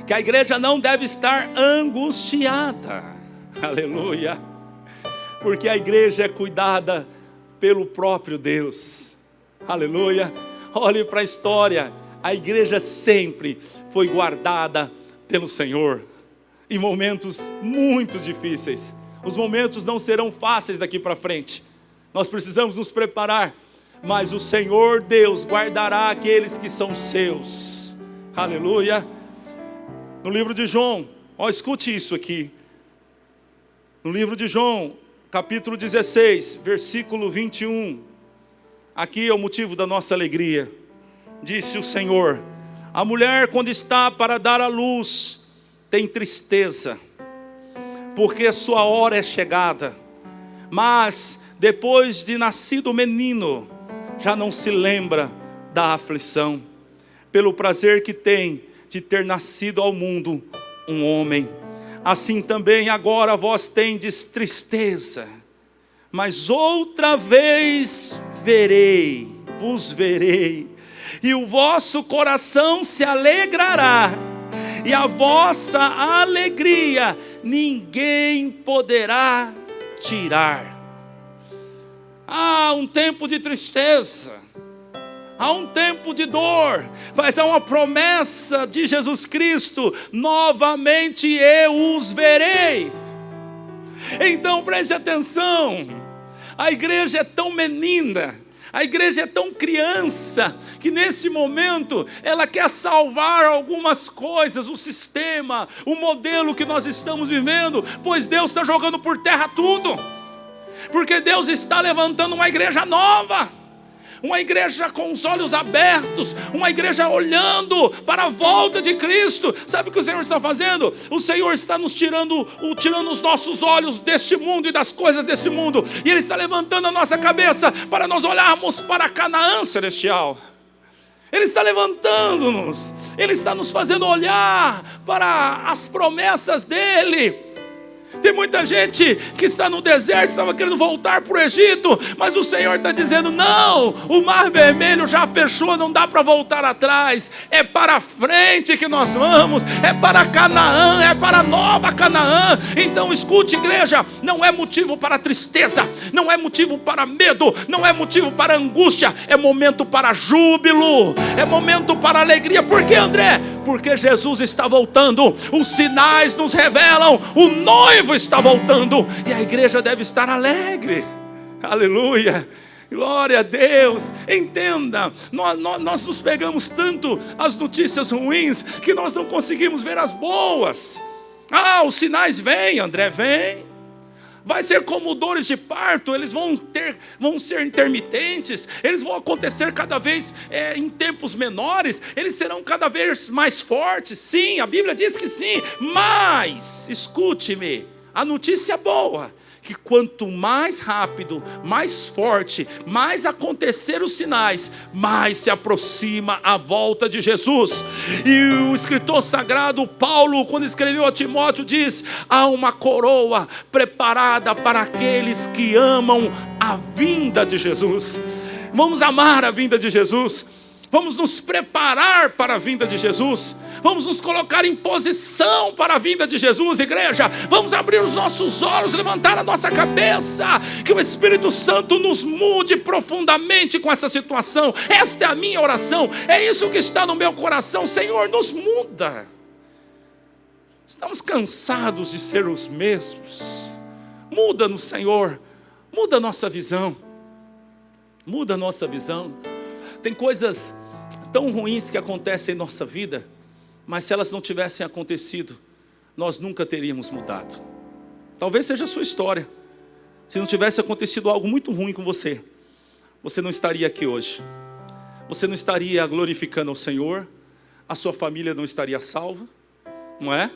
que a igreja não deve estar angustiada. Aleluia, porque a igreja é cuidada pelo próprio Deus. Aleluia, olhe para a história, a igreja sempre foi guardada pelo Senhor, em momentos muito difíceis. Os momentos não serão fáceis daqui para frente. Nós precisamos nos preparar. Mas o Senhor Deus guardará aqueles que são seus. Aleluia. No livro de João, escute isso aqui. No livro de João, capítulo 16, versículo 21. Aqui é o motivo da nossa alegria. Disse o Senhor: a mulher, quando está para dar à luz, tem tristeza, porque a sua hora é chegada. Mas depois de nascido o menino, já não se lembra da aflição, pelo prazer que tem de ter nascido ao mundo um homem. Assim também agora vós tendes tristeza, mas outra vez vos verei, e o vosso coração se alegrará, e a vossa alegria ninguém poderá tirar. Há um tempo de tristeza, há um tempo de dor, mas há uma promessa de Jesus Cristo: novamente eu os verei. Então preste atenção, a igreja é tão menina, a igreja é tão criança, que nesse momento ela quer salvar algumas coisas, o sistema, o modelo que nós estamos vivendo, pois Deus está jogando por terra tudo, porque Deus está levantando uma igreja nova, uma igreja com os olhos abertos, uma igreja olhando para a volta de Cristo. Sabe o que o Senhor está fazendo? O Senhor está nos tirando os nossos olhos deste mundo e das coisas desse mundo, e Ele está levantando a nossa cabeça para nós olharmos para Canaã celestial. Ele está levantando-nos, Ele está nos fazendo olhar para as promessas dEle. Tem muita gente que está no deserto, estava querendo voltar para o Egito, mas o Senhor está dizendo: não, o mar vermelho já fechou, não dá para voltar atrás, é para frente que nós vamos, é para Canaã, é para a nova Canaã. Então escute, igreja, não é motivo para tristeza, não é motivo para medo, não é motivo para angústia, é momento para júbilo, é momento para alegria. Por que, André? Porque Jesus está voltando, os sinais nos revelam, o noivo está voltando, e a igreja deve estar alegre. Aleluia, glória a Deus. Entenda, nós nos pegamos tanto as notícias ruins, que nós não conseguimos ver as boas. Os sinais vêm, André, vem. Vai ser como dores de parto, eles vão ser intermitentes, eles vão acontecer cada vez em tempos menores, eles serão cada vez mais fortes. Sim, a Bíblia diz que sim, mas escute-me, a notícia boa, que quanto mais rápido, mais forte, mais acontecer os sinais, mais se aproxima a volta de Jesus. E o escritor sagrado Paulo, quando escreveu a Timóteo, diz: há uma coroa preparada para aqueles que amam a vinda de Jesus. Vamos amar a vinda de Jesus, vamos nos preparar para a vinda de Jesus, vamos nos colocar em posição para a vinda de Jesus, igreja. Vamos abrir os nossos olhos, levantar a nossa cabeça, que o Espírito Santo nos mude profundamente com essa situação. Esta é a minha oração, é isso que está no meu coração. Senhor, nos muda. Estamos cansados de ser os mesmos. Muda-nos, Senhor, muda a nossa visão, muda a nossa visão. Tem coisas tão ruins que acontecem em nossa vida, mas se elas não tivessem acontecido, nós nunca teríamos mudado. Talvez seja a sua história. Se não tivesse acontecido algo muito ruim com você, você não estaria aqui hoje. Você não estaria glorificando ao Senhor, a sua família não estaria salva, não é?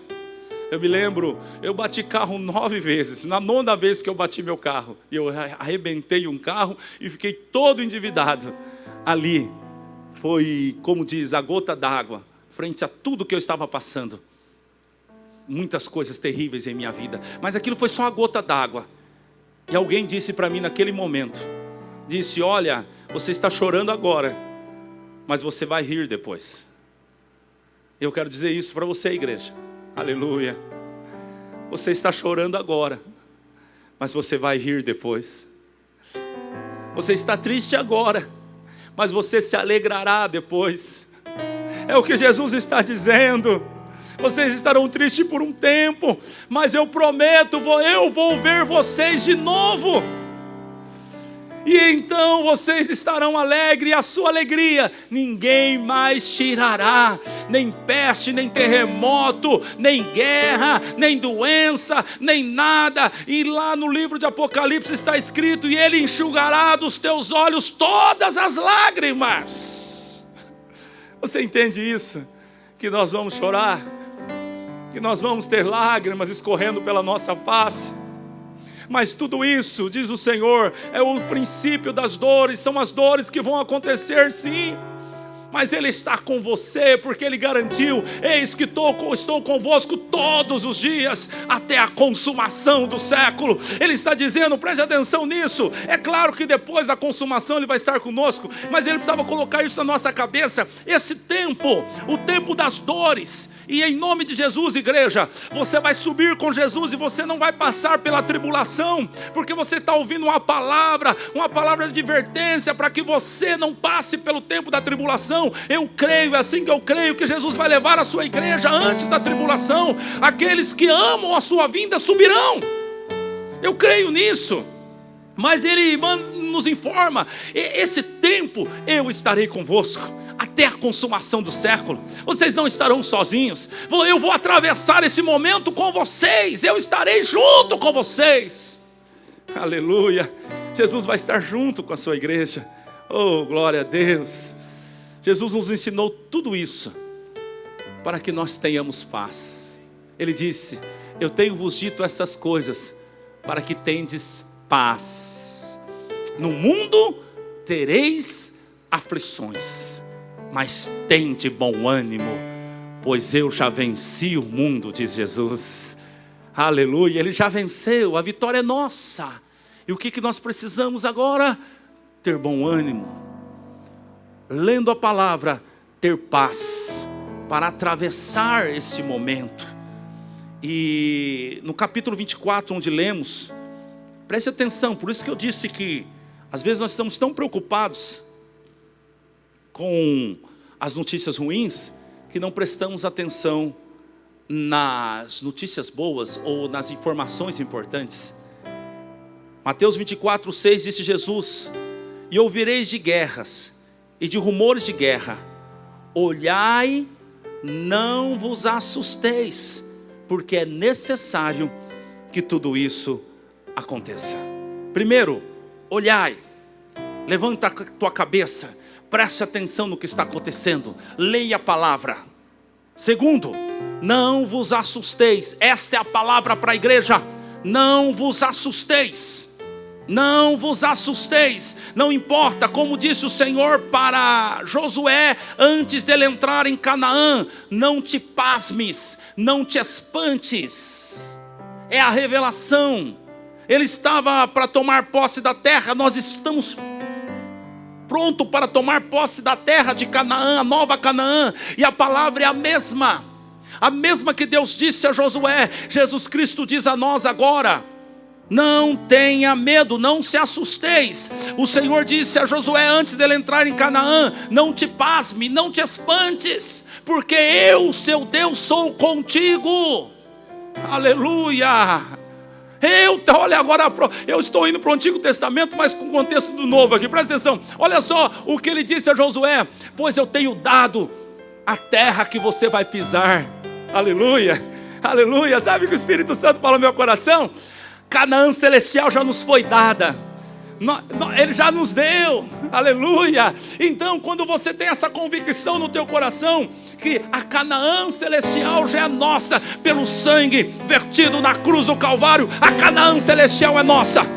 Eu me lembro, eu bati carro 9 vezes. Na 9ª vez que eu bati meu carro, eu arrebentei um carro e fiquei todo endividado. Ali foi, como diz, a gota d'água frente a tudo que eu estava passando. Muitas coisas terríveis em minha vida, mas aquilo foi só a gota d'água. E alguém disse para mim naquele momento, disse: olha, você está chorando agora, mas você vai rir depois. Eu quero dizer isso para você, igreja. Aleluia. Você está chorando agora, mas você vai rir depois. Você está triste agora, mas você se alegrará depois. É o que Jesus está dizendo. Vocês estarão tristes por um tempo, mas eu prometo, eu vou ver vocês de novo. E então vocês estarão alegres, e a sua alegria ninguém mais tirará. Nem peste, nem terremoto, nem guerra, nem doença, nem nada. E lá no livro de Apocalipse está escrito: e Ele enxugará dos teus olhos todas as lágrimas. Você entende isso? Que nós vamos chorar, que nós vamos ter lágrimas escorrendo pela nossa face. Mas tudo isso, diz o Senhor, é o princípio das dores. São as dores que vão acontecer, sim. Mas Ele está com você, porque Ele garantiu: eis que estou convosco todos os dias, até a consumação do século. Ele está dizendo, preste atenção nisso. É claro que depois da consumação Ele vai estar conosco, mas Ele precisava colocar isso na nossa cabeça. Esse tempo, o tempo das dores. E em nome de Jesus, igreja, você vai subir com Jesus e você não vai passar pela tribulação, porque você está ouvindo uma palavra de advertência para que você não passe pelo tempo da tribulação. Eu creio, é assim que eu creio, que Jesus vai levar a sua igreja antes da tribulação. Aqueles que amam a sua vinda subirão. Eu creio nisso. Mas Ele nos informa: esse tempo eu estarei convosco até a consumação do século. Vocês não estarão sozinhos. Eu vou atravessar esse momento com vocês. Eu estarei junto com vocês. Aleluia. Jesus vai estar junto com a sua igreja. Oh, glória a Deus. Jesus nos ensinou tudo isso para que nós tenhamos paz. Ele disse: eu tenho-vos dito essas coisas para que tendes paz. No mundo tereis aflições, mas tende bom ânimo, pois eu já venci o mundo, diz Jesus. Aleluia, Ele já venceu, a vitória é nossa. E o que nós precisamos agora? Ter bom ânimo, lendo a palavra, ter paz, para atravessar esse momento. E no capítulo 24, onde lemos, preste atenção, por isso que eu disse que às vezes nós estamos tão preocupados com as notícias ruins, que não prestamos atenção nas notícias boas ou nas informações importantes. Mateus 24:6 disse Jesus: e ouvireis de guerras e de rumores de guerra, olhai, não vos assusteis, porque é necessário que tudo isso aconteça. Primeiro, olhai, levanta a tua cabeça, preste atenção no que está acontecendo, leia a palavra. Segundo, não vos assusteis. Essa é a palavra para a igreja. Não vos assusteis. Não vos assusteis. Não importa, como disse o Senhor para Josué antes dele entrar em Canaã: não te pasmes, não te espantes. É a revelação. Ele estava para tomar posse da terra. Nós estamos pronto para tomar posse da terra de Canaã, a nova Canaã. E a palavra é a mesma que Deus disse a Josué. Jesus Cristo diz a nós agora: não tenha medo, não se assusteis. O Senhor disse a Josué antes dele entrar em Canaã: não te pasme, não te espantes, porque eu, seu Deus, sou contigo. Aleluia. Olha agora, eu estou indo para o Antigo Testamento, mas com o contexto do Novo aqui, presta atenção. Olha só o que ele disse a Josué: pois eu tenho dado a terra que você vai pisar. Aleluia, aleluia. Sabe o que o Espírito Santo fala no meu coração? Canaã celestial já nos foi dada, Ele já nos deu, aleluia. Então quando você tem essa convicção no teu coração, que a Canaã celestial já é nossa, pelo sangue vertido na cruz do Calvário, a Canaã celestial é nossa.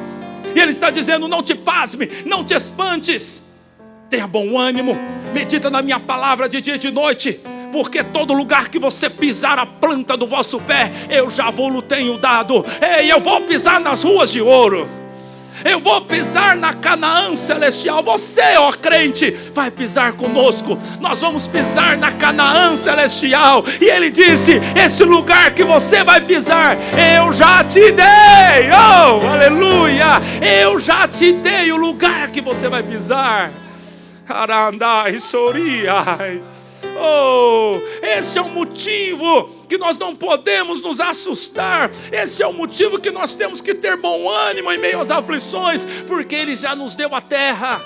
E Ele está dizendo: não te pasme, não te espantes, tenha bom ânimo, medita na minha palavra de dia e de noite, porque todo lugar que você pisar a planta do vosso pé, eu já vou-lo tenho dado. Ei, eu vou pisar nas ruas de ouro, eu vou pisar na Canaã celestial. Você, ó crente, vai pisar conosco. Nós vamos pisar na Canaã celestial. E Ele disse: esse lugar que você vai pisar, eu já te dei. Oh, aleluia. Eu já te dei o lugar que você vai pisar. Arandai, soriai. Oh, esse é o motivo que nós não podemos nos assustar. Esse é o motivo que nós temos que ter bom ânimo em meio às aflições, porque Ele já nos deu a terra.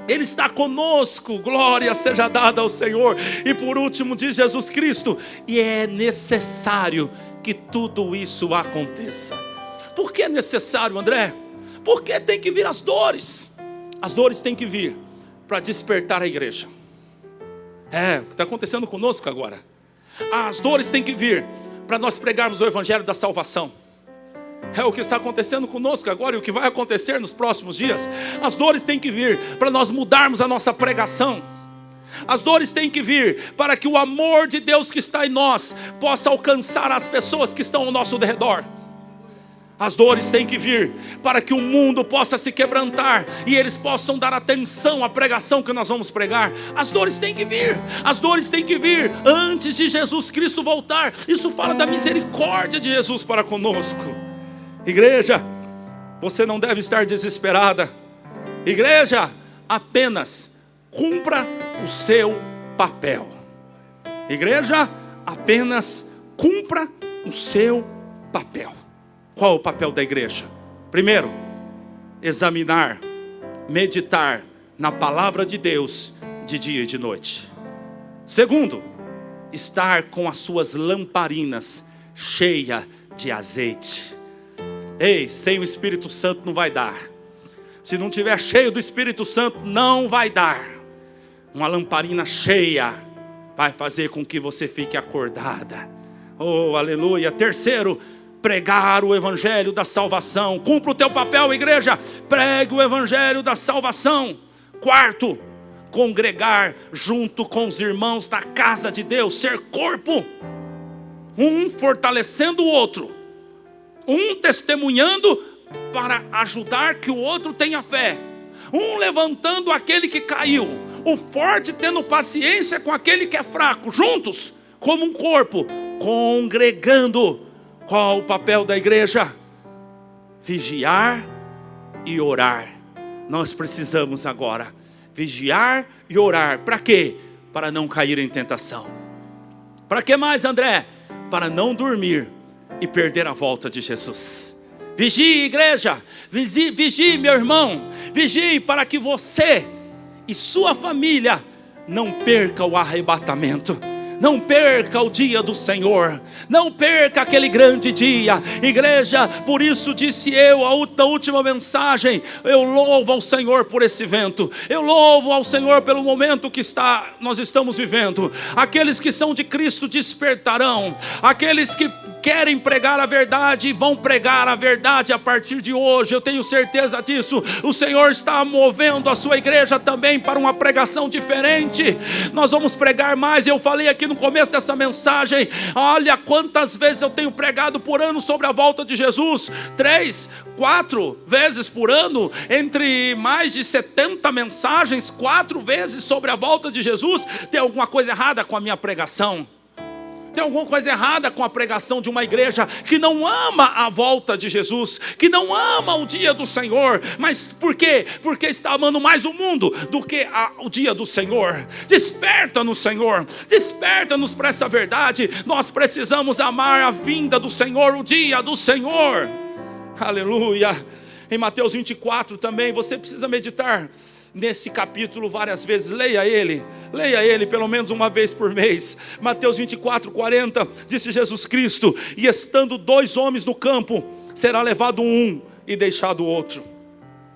Ele está conosco, glória seja dada ao Senhor. E por último diz Jesus Cristo, e é necessário que tudo isso aconteça. Por que é necessário, André? Porque tem que vir as dores. As dores têm que vir para despertar a igreja. É, o que está acontecendo conosco agora. As dores têm que vir para nós pregarmos o evangelho da salvação. É o que está acontecendo conosco agora e o que vai acontecer nos próximos dias. As dores têm que vir para nós mudarmos a nossa pregação. As dores têm que vir para que o amor de Deus que está em nós possa alcançar as pessoas que estão ao nosso redor. As dores têm que vir para que o mundo possa se quebrantar e eles possam dar atenção à pregação que nós vamos pregar. As dores têm que vir. As dores têm que vir antes de Jesus Cristo voltar. Isso fala da misericórdia de Jesus para conosco. Igreja, você não deve estar desesperada. Igreja, apenas cumpra o seu papel. Igreja, apenas cumpra o seu papel. Qual o papel da igreja? Primeiro, examinar, meditar na palavra de Deus de dia e de noite. Segundo, estar com as suas lamparinas cheias de azeite. Ei, sem o Espírito Santo não vai dar. Se não tiver cheio do Espírito Santo, não vai dar. Uma lamparina cheia vai fazer com que você fique acordada. Oh, aleluia. Terceiro, pregar o evangelho da salvação. Cumpra o teu papel, igreja. Pregue o evangelho da salvação. Quarto, congregar junto com os irmãos na casa de Deus. Ser corpo. Um fortalecendo o outro. Um testemunhando para ajudar que o outro tenha fé. Um levantando aquele que caiu. O forte tendo paciência com aquele que é fraco. Juntos, como um corpo, congregando. Qual o papel da igreja? Vigiar e orar. Nós precisamos agora vigiar e orar. Para quê? Para não cair em tentação. Para que mais, André? Para não dormir e perder a volta de Jesus. Vigie, igreja. Vigie, meu irmão. Vigie para que você e sua família não perca o arrebatamento. Não perca o dia do Senhor. Não perca aquele grande dia. Igreja, por isso disse eu na última mensagem, eu louvo ao Senhor por esse evento. Eu louvo ao Senhor pelo momento que nós estamos vivendo. Aqueles que são de Cristo despertarão. Aqueles que querem pregar a verdade vão pregar a verdade a partir de hoje. Eu tenho certeza disso. O Senhor está movendo a sua igreja também para uma pregação diferente. Nós vamos pregar mais. Eu falei aqui no começo dessa mensagem, olha quantas vezes eu tenho pregado por ano sobre a volta de Jesus. 3, 4 vezes por ano, entre mais de 70 mensagens, 4 vezes sobre a volta de Jesus. Tem alguma coisa errada com a minha pregação? Tem alguma coisa errada com a pregação de uma igreja que não ama a volta de Jesus, que não ama o dia do Senhor. Mas por quê? Porque está amando mais o mundo do que o dia do Senhor. Desperta-nos, Senhor. Desperta-nos para essa verdade. Nós precisamos amar a vinda do Senhor, o dia do Senhor. Aleluia. Em Mateus 24 também, você precisa meditar nesse capítulo várias vezes. Leia ele pelo menos uma vez por mês. Mateus 24, 40, disse Jesus Cristo: e estando 2 homens no campo, será levado um e deixado o outro.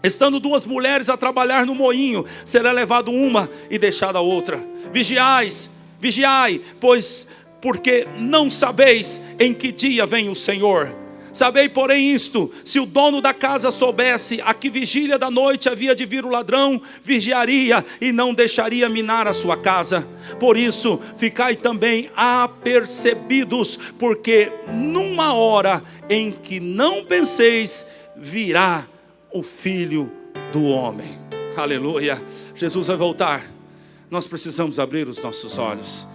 Estando 2 mulheres a trabalhar no moinho, será levado uma e deixada a outra. Vigiai, pois porque não sabeis em que dia vem o Senhor. Sabei, porém, isto: se o dono da casa soubesse a que vigília da noite havia de vir o ladrão, vigiaria e não deixaria minar a sua casa. Por isso, ficai também apercebidos, porque numa hora em que não penseis, virá o Filho do Homem. Aleluia. Jesus vai voltar. Nós precisamos abrir os nossos olhos.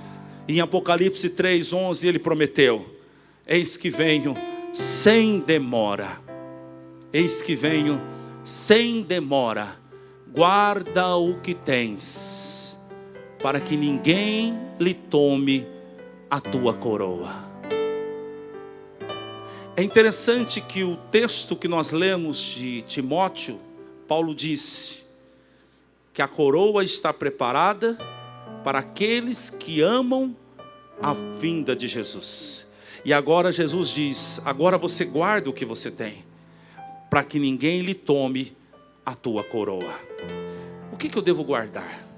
Em Apocalipse 3:11 ele prometeu: eis que venho sem demora. Eis que venho sem demora. Guarda o que tens, para que ninguém lhe tome a tua coroa. É interessante que o texto que nós lemos de Timóteo, Paulo disse que a coroa está preparada para aqueles que amam a vinda de Jesus. E agora Jesus diz, agora você guarda o que você tem, para que ninguém lhe tome a tua coroa. O que eu devo guardar?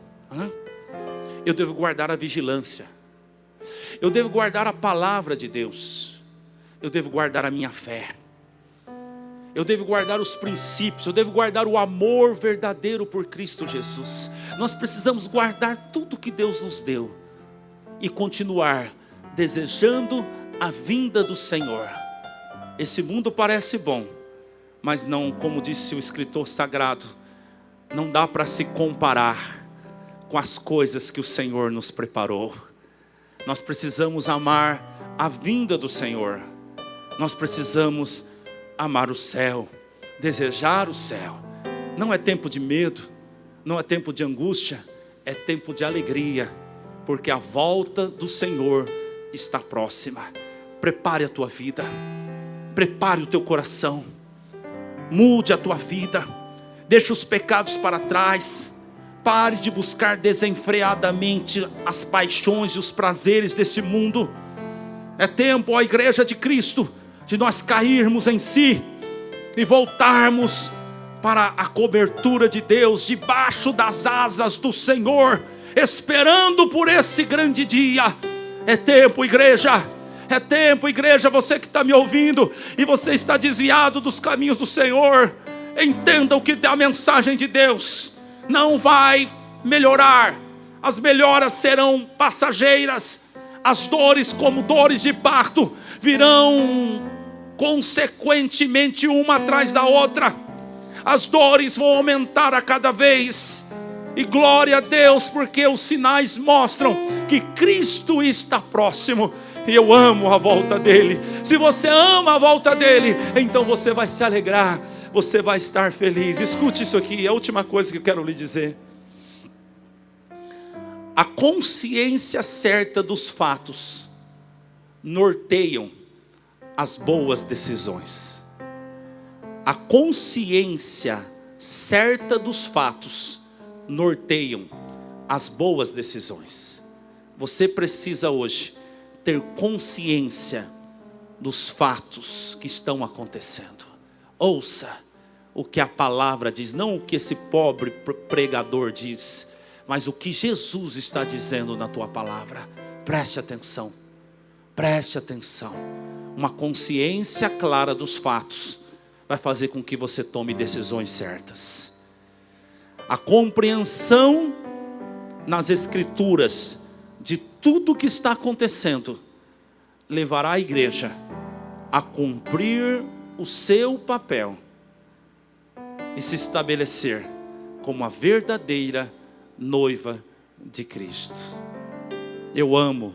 Eu devo guardar a vigilância. Eu devo guardar a palavra de Deus. Eu devo guardar a minha fé. Eu devo guardar os princípios. Eu devo guardar o amor verdadeiro por Cristo Jesus. Nós precisamos guardar tudo que Deus nos deu e continuar desejando a vinda do Senhor. Esse mundo parece bom, mas não, como disse o escritor sagrado, não dá para se comparar com as coisas que o Senhor nos preparou. Nós precisamos amar a vinda do Senhor. Nós precisamos amar o céu, desejar o céu. Não é tempo de medo, não é tempo de angústia, é tempo de alegria, porque a volta do Senhor está próxima. Prepare a tua vida, prepare o teu coração, mude a tua vida, deixe os pecados para trás, pare de buscar desenfreadamente as paixões e os prazeres desse mundo. É tempo, ó igreja de Cristo, de nós cairmos em si e voltarmos para a cobertura de Deus, debaixo das asas do Senhor, esperando por esse grande dia. É tempo, igreja, é tempo, igreja. Você que está me ouvindo e você está desviado dos caminhos do Senhor, entenda o que é a mensagem de Deus. Não vai melhorar, as melhoras serão passageiras. As dores, como dores de parto, virão consequentemente uma atrás da outra. As dores vão aumentar a cada vez. E glória a Deus, porque os sinais mostram que Cristo está próximo. E eu amo a volta dele. Se você ama a volta dele, então você vai se alegrar, você vai estar feliz. Escute isso aqui, é a última coisa que eu quero lhe dizer. A consciência certa dos fatos norteiam as boas decisões. A consciência certa dos fatos norteiam as boas decisões. Você precisa hoje ter consciência dos fatos que estão acontecendo. Ouça o que a palavra diz, não o que esse pobre pregador diz, mas o que Jesus está dizendo na tua palavra. Preste atenção, preste atenção. Uma consciência clara dos fatos vai fazer com que você tome decisões certas. A compreensão nas Escrituras de tudo que está acontecendo levará a igreja a cumprir o seu papel e se estabelecer como a verdadeira noiva de Cristo. Eu amo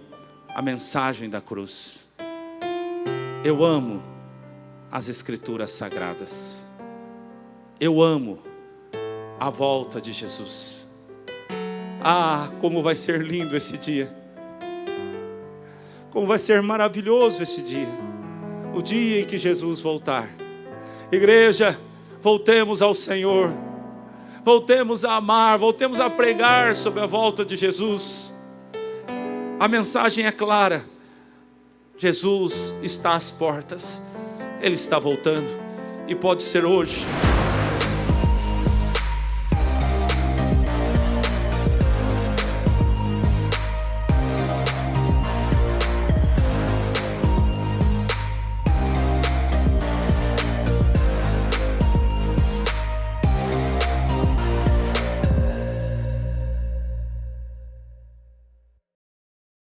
a mensagem da cruz. Eu amo as Escrituras sagradas. Eu amo a volta de Jesus. Ah, como vai ser lindo esse dia. Como vai ser maravilhoso esse dia. O dia em que Jesus voltar. Igreja, voltemos ao Senhor. Voltemos a amar, voltemos a pregar sobre a volta de Jesus. A mensagem é clara. Jesus está às portas. Ele está voltando. E pode ser hoje.